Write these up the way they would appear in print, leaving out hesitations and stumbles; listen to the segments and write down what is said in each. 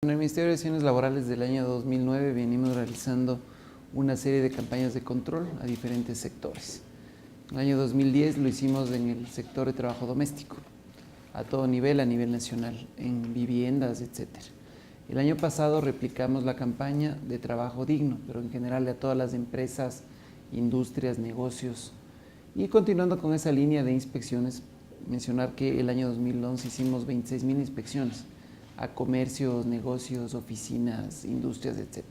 En el Ministerio de Relaciones Laborales del año 2009 venimos realizando una serie de campañas de control a diferentes sectores. En el año 2010 lo hicimos en el sector de trabajo doméstico, a todo nivel, a nivel nacional, en viviendas, etc. El año pasado replicamos la campaña de trabajo digno, pero en general a todas las empresas, industrias, negocios. Y continuando con esa línea de inspecciones, mencionar que el año 2011 hicimos 26,000 inspecciones a comercios, negocios, oficinas, industrias, etc.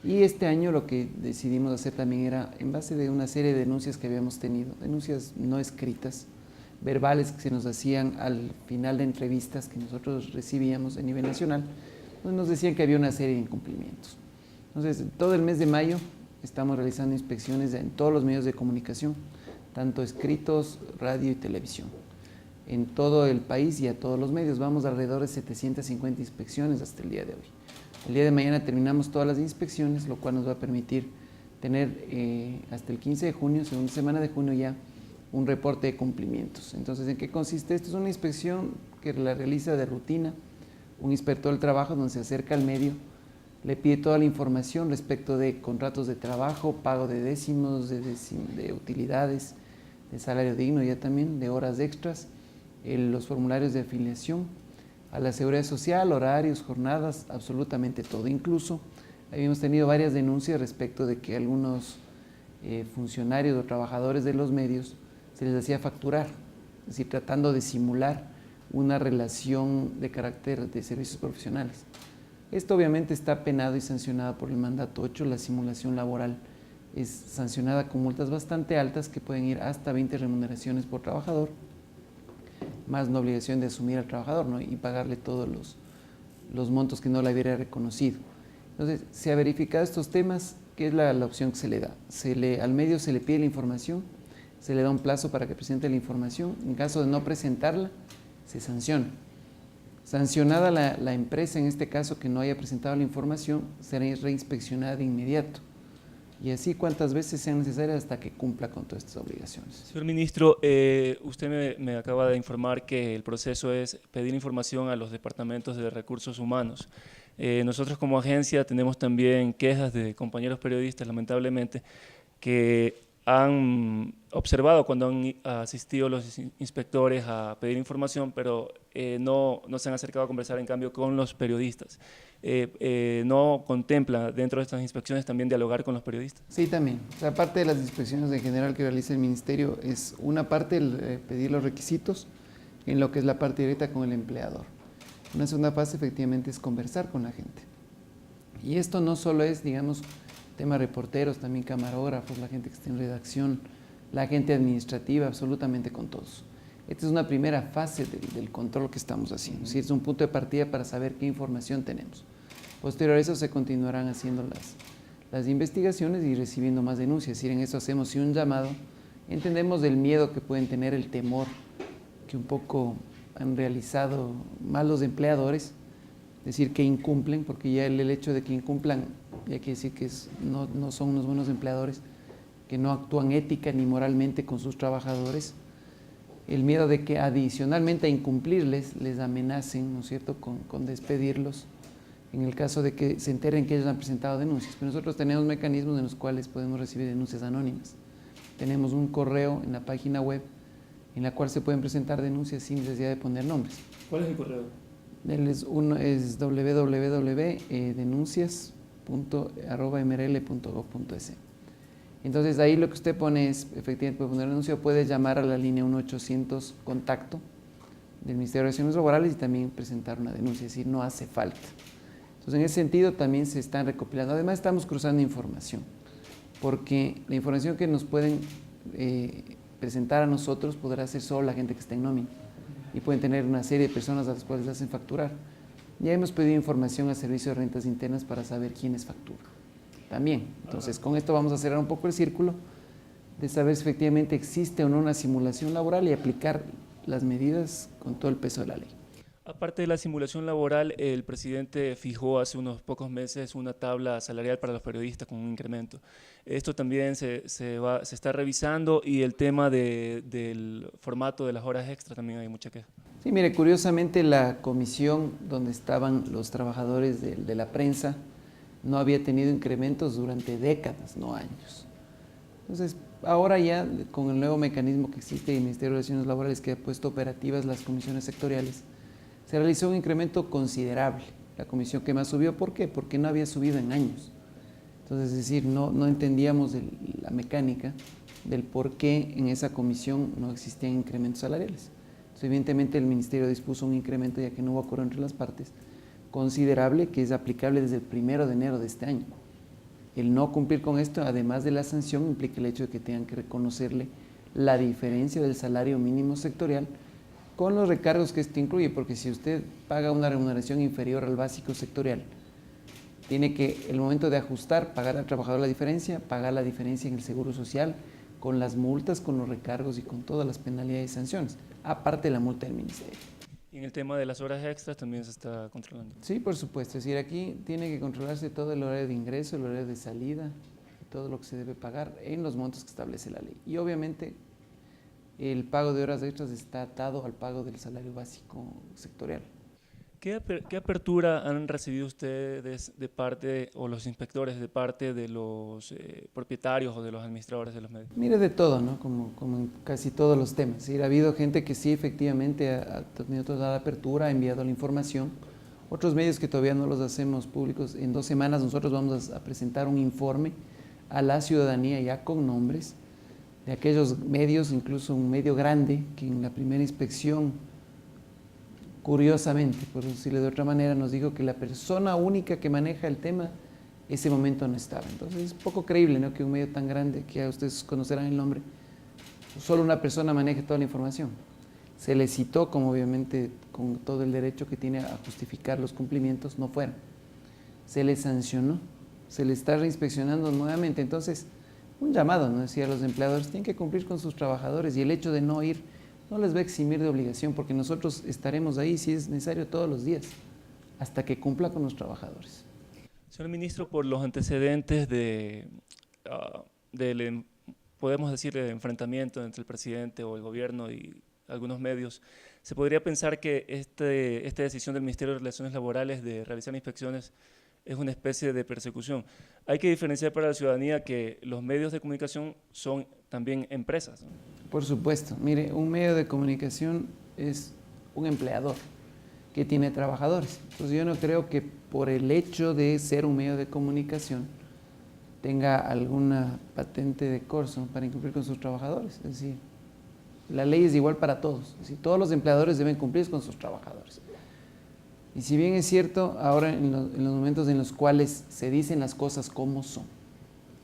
Y este año lo que decidimos hacer también era, en base de una serie de denuncias que habíamos tenido, denuncias no escritas, verbales que se nos hacían al final de entrevistas que nosotros recibíamos a nivel nacional, donde nos decían que había una serie de incumplimientos. Entonces, todo el mes de mayo estamos realizando inspecciones en todos los medios de comunicación, tanto escritos, radio y televisión, en todo el país y a todos los medios. Vamos alrededor de 750 inspecciones hasta el día de hoy. El día de mañana terminamos todas las inspecciones, lo cual nos va a permitir tener hasta el 15 de junio, segunda semana de junio ya, un reporte de cumplimientos. Entonces, ¿en qué consiste esto? Es una inspección que la realiza de rutina un inspector del trabajo, donde se acerca al medio, le pide toda la información respecto de contratos de trabajo, pago de décimos, de utilidades, de salario digno ya también, de horas extras, los formularios de afiliación, a la seguridad social, horarios, jornadas, absolutamente todo. Incluso habíamos tenido varias denuncias respecto de que algunos funcionarios o trabajadores de los medios se les hacía facturar, es decir, tratando de simular una relación de carácter de servicios profesionales. Esto obviamente está penado y sancionado por el mandato 8, la simulación laboral es sancionada con multas bastante altas que pueden ir hasta 20 remuneraciones por trabajador, más la obligación de asumir al trabajador, ¿no? Y pagarle todos los montos que no le hubiera reconocido. Entonces, se ha verificado estos temas, ¿qué es la opción que se le da? Al medio se le pide la información, se le da un plazo para que presente la información, en caso de no presentarla, se sanciona. Sancionada la empresa, en este caso, que no haya presentado la información, será reinspeccionada de inmediato. Y así cuantas veces sean necesarias hasta que cumpla con todas estas obligaciones. Señor ministro, usted me acaba de informar que el proceso es pedir información a los departamentos de recursos humanos. Nosotros como agencia tenemos también quejas de compañeros periodistas, lamentablemente, que han observado cuando han asistido los inspectores a pedir información, pero no se han acercado a conversar en cambio con los periodistas. ¿No contempla dentro de estas inspecciones también dialogar con los periodistas? Sí, también. O sea, aparte de las inspecciones en general que realiza el Ministerio, es una parte el pedir los requisitos en lo que es la parte directa con el empleador. Una segunda fase efectivamente es conversar con la gente. Y esto no solo es, digamos, tema reporteros, también camarógrafos, la gente que está en redacción, la gente administrativa, absolutamente con todos. Esta es una primera fase del control que estamos haciendo, es decir, es un punto de partida para saber qué información tenemos. Posterior a eso se continuarán haciendo las investigaciones y recibiendo más denuncias, es decir, en eso hacemos un llamado, entendemos del miedo que pueden tener, el temor que un poco han realizado mal los empleadores, es decir, que incumplen, porque ya el hecho de que incumplan ya quiere decir que no son unos buenos empleadores, que no actúan ética ni moralmente con sus trabajadores. El miedo de que adicionalmente a incumplirles, les amenacen, ¿no es cierto?, con despedirlos, en el caso de que se enteren que ellos han presentado denuncias. Pero nosotros tenemos mecanismos en los cuales podemos recibir denuncias anónimas. Tenemos un correo en la página web en la cual se pueden presentar denuncias sin necesidad de poner nombres. ¿Cuál es el correo? Es www.denuncias.mrl.gov.es. Entonces ahí lo que usted pone es, efectivamente puede poner anuncio, puede llamar a la línea 1-800 contacto del Ministerio de Relaciones Laborales y también presentar una denuncia, es decir, no hace falta. Entonces en ese sentido también se están recopilando, además estamos cruzando información, porque la información que nos pueden presentar a nosotros podrá ser solo la gente que está en nómina y pueden tener una serie de personas a las cuales les hacen facturar. Ya hemos pedido información al Servicio de Rentas Internas para saber quiénes facturan también. Entonces, con esto vamos a cerrar un poco el círculo de saber si efectivamente existe o no una simulación laboral y aplicar las medidas con todo el peso de la ley. Aparte de la simulación laboral, el presidente fijó hace unos pocos meses una tabla salarial para los periodistas con un incremento. Esto también se está revisando, y el tema del formato de las horas extra también hay mucha queja. Sí, mire, curiosamente la comisión donde estaban los trabajadores de la prensa no había tenido incrementos durante décadas, no años. Entonces, ahora ya con el nuevo mecanismo que existe y el Ministerio de Relaciones Laborales, que ha puesto operativas las comisiones sectoriales, se realizó un incremento considerable. La comisión que más subió, ¿por qué? Porque no había subido en años. Entonces, es decir, no entendíamos la mecánica del por qué en esa comisión no existían incrementos salariales. Entonces, evidentemente el Ministerio dispuso un incremento, ya que no hubo acuerdo entre las partes, considerable, que es aplicable desde el 1 de enero de este año. El no cumplir con esto, además de la sanción, implica el hecho de que tengan que reconocerle la diferencia del salario mínimo sectorial con los recargos que esto incluye, porque si usted paga una remuneración inferior al básico sectorial, tiene que, el momento de ajustar, pagar al trabajador la diferencia, pagar la diferencia en el seguro social, con las multas, con los recargos y con todas las penalidades y sanciones, aparte de la multa del ministerio. Y en el tema de las horas extras también se está controlando. Sí, por supuesto, es decir, aquí tiene que controlarse todo el horario de ingreso, el horario de salida, todo lo que se debe pagar en los montos que establece la ley. Y obviamente el pago de horas extras está atado al pago del salario básico sectorial. ¿Qué apertura han recibido ustedes de parte, o los inspectores, de parte de los propietarios o de los administradores de los medios? Mire, de todo, ¿no? Como en casi todos los temas. Es decir, ha habido gente que sí efectivamente ha tenido toda la apertura, ha enviado la información. Otros medios que todavía no los hacemos públicos, en 2 semanas nosotros vamos a presentar un informe a la ciudadanía ya con nombres de aquellos medios, incluso un medio grande que en la primera inspección, curiosamente, por decirle de otra manera, nos dijo que la persona única que maneja el tema ese momento no estaba. Entonces es poco creíble, ¿no?, que un medio tan grande, que ya ustedes conocerán el nombre, solo una persona maneje toda la información. Se le citó, como obviamente con todo el derecho que tiene a justificar los cumplimientos, no fueron. Se le sancionó, se le está reinspeccionando nuevamente. Entonces, un llamado, ¿no?, decía, los empleadores tienen que cumplir con sus trabajadores, y el hecho de no ir no les va a eximir de obligación, porque nosotros estaremos ahí, si es necesario, todos los días, hasta que cumpla con los trabajadores. Señor ministro, por los antecedentes podemos decir, de enfrentamiento entre el presidente o el gobierno y algunos medios, ¿se podría pensar que esta decisión del Ministerio de Relaciones Laborales de realizar inspecciones es una especie de persecución? Hay que diferenciar para la ciudadanía que los medios de comunicación son también empresas, ¿no? Por supuesto. Mire, un medio de comunicación es un empleador que tiene trabajadores. Entonces yo no creo que por el hecho de ser un medio de comunicación tenga alguna patente de corso para incumplir con sus trabajadores. Es decir, la ley es igual para todos. Es decir, todos los empleadores deben cumplir con sus trabajadores. Y si bien es cierto, ahora en los momentos en los cuales se dicen las cosas como son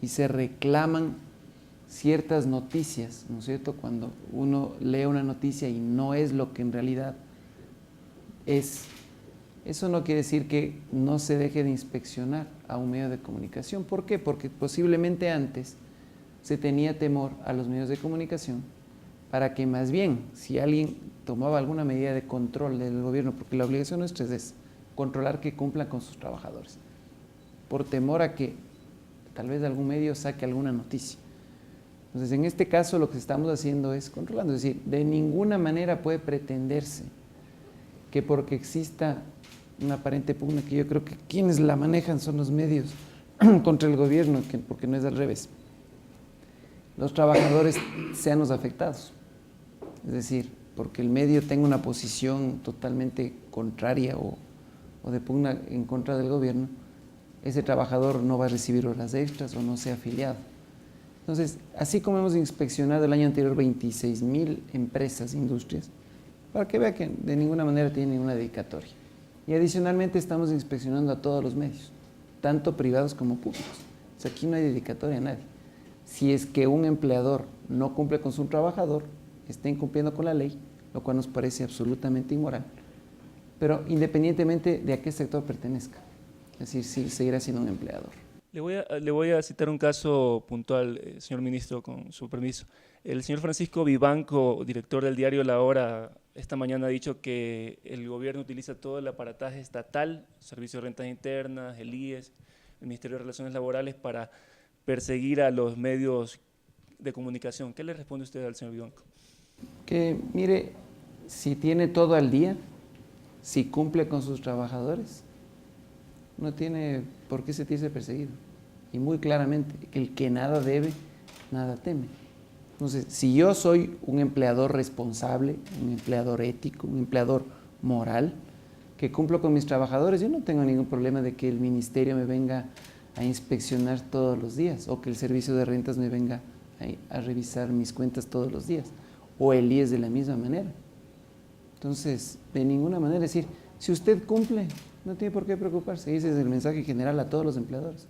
y se reclaman ciertas noticias, ¿no es cierto?, cuando uno lee una noticia y no es lo que en realidad es, eso no quiere decir que no se deje de inspeccionar a un medio de comunicación. ¿Por qué? Porque posiblemente antes se tenía temor a los medios de comunicación para que más bien, si alguien tomaba alguna medida de control del gobierno, porque la obligación nuestra es controlar que cumplan con sus trabajadores, por temor a que tal vez algún medio saque alguna noticia. Entonces, en este caso lo que estamos haciendo es controlando, es decir, de ninguna manera puede pretenderse que porque exista una aparente pugna, que yo creo que quienes la manejan son los medios contra el gobierno, porque no es al revés, los trabajadores sean los afectados. Es decir, porque el medio tenga una posición totalmente contraria o de pugna en contra del gobierno, ese trabajador no va a recibir horas extras o no sea afiliado. Entonces, así como hemos inspeccionado el año anterior 26,000 empresas, industrias, para que vea que de ninguna manera tiene ninguna dedicatoria. Y adicionalmente estamos inspeccionando a todos los medios, tanto privados como públicos. O sea, aquí no hay dedicatoria a nadie. Si es que un empleador no cumple con su trabajador, está incumpliendo con la ley, lo cual nos parece absolutamente inmoral, pero independientemente de a qué sector pertenezca. Es decir, sí, seguirá siendo un empleador. Le voy a citar un caso puntual, señor ministro, con su permiso. El señor Francisco Vivanco, director del diario La Hora, esta mañana ha dicho que el gobierno utiliza todo el aparataje estatal, Servicio de Rentas Internas, el IES, el Ministerio de Relaciones Laborales, para perseguir a los medios de comunicación. ¿Qué le responde usted al señor Vivanco? Que mire, si tiene todo al día, si cumple con sus trabajadores, no tiene por qué sentirse perseguido. Y muy claramente, el que nada debe, nada teme. Entonces, si yo soy un empleador responsable, un empleador ético, un empleador moral, que cumplo con mis trabajadores, yo no tengo ningún problema de que el ministerio me venga a inspeccionar todos los días o que el servicio de rentas me venga a revisar mis cuentas todos los días, o el IES de la misma manera. Entonces, de ninguna manera decir, si usted cumple, no tiene por qué preocuparse. Ese es el mensaje general a todos los empleadores.